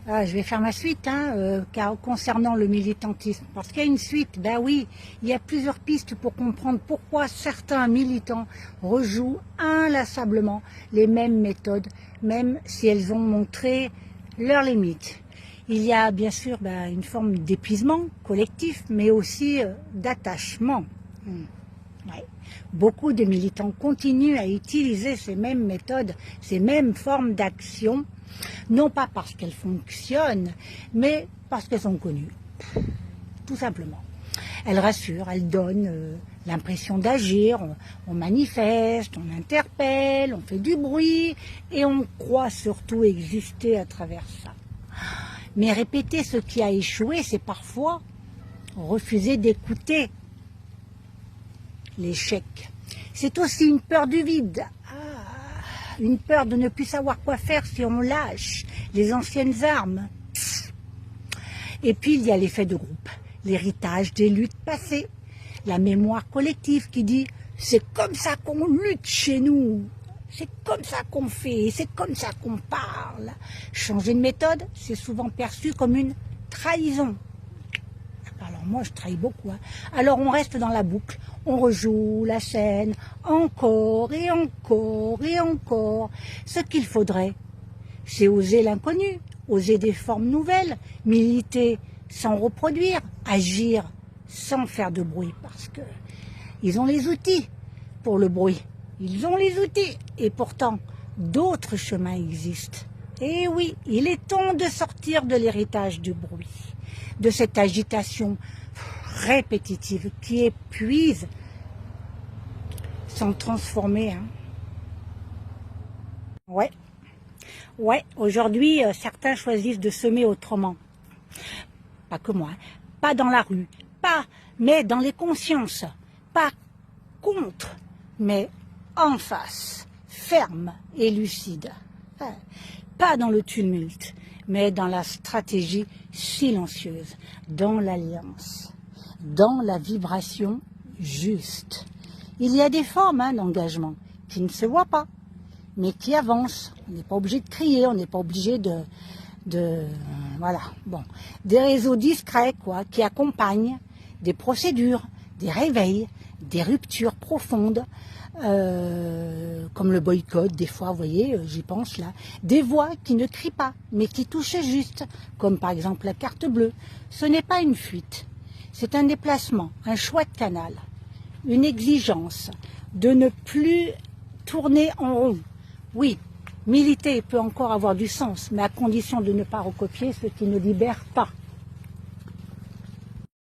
Je vais faire ma suite, concernant le militantisme. Parce qu'il y a une suite, ben oui, il y a plusieurs pistes pour comprendre pourquoi certains militants rejouent inlassablement les mêmes méthodes, même si elles ont montré leurs limites. Il y a bien sûr une forme d'épuisement collectif, mais aussi d'attachement. Ouais. Beaucoup de militants continuent à utiliser ces mêmes méthodes, ces mêmes formes d'action, non pas parce qu'elles fonctionnent, mais parce qu'elles sont connues, tout simplement. Elles rassurent, elles donnent l'impression d'agir, on manifeste, on interpelle, on fait du bruit, et on croit surtout exister à travers ça. Mais répéter ce qui a échoué, c'est parfois refuser d'écouter l'échec. C'est aussi une peur du vide, une peur de ne plus savoir quoi faire si on lâche les anciennes armes. Et puis il y a l'effet de groupe, l'héritage des luttes passées, la mémoire collective qui dit « c'est comme ça qu'on lutte chez nous ». C'est comme ça qu'on fait, c'est comme ça qu'on parle. Changer de méthode, c'est souvent perçu comme une trahison. Alors moi, je trahis beaucoup. Alors on reste dans la boucle, on rejoue la scène, encore et encore et encore. Ce qu'il faudrait, c'est oser l'inconnu, oser des formes nouvelles, militer sans reproduire, agir sans faire de bruit, parce que ils ont les outils pour le bruit. Ils ont les outils, et pourtant, d'autres chemins existent. Et oui, il est temps de sortir de l'héritage du bruit, de cette agitation répétitive qui épuise sans transformer. Ouais, aujourd'hui, certains choisissent de semer autrement. Pas que moi, pas dans la rue, mais dans les consciences, pas contre, mais en face, ferme et lucide. Pas dans le tumulte, mais dans la stratégie silencieuse, dans l'alliance, dans la vibration juste. Il y a des formes d'engagement qui ne se voient pas, mais qui avancent. On n'est pas obligé de crier, on n'est pas obligé voilà. Bon, des réseaux discrets, qui accompagnent des procédures, des réveils, des ruptures profondes, comme le boycott, des fois, vous voyez, j'y pense là, des voix qui ne crient pas, mais qui touchent juste, comme par exemple la carte bleue. Ce n'est pas une fuite, c'est un déplacement, un choix de canal, une exigence de ne plus tourner en rond. Oui, militer peut encore avoir du sens, mais à condition de ne pas recopier ce qui ne libère pas.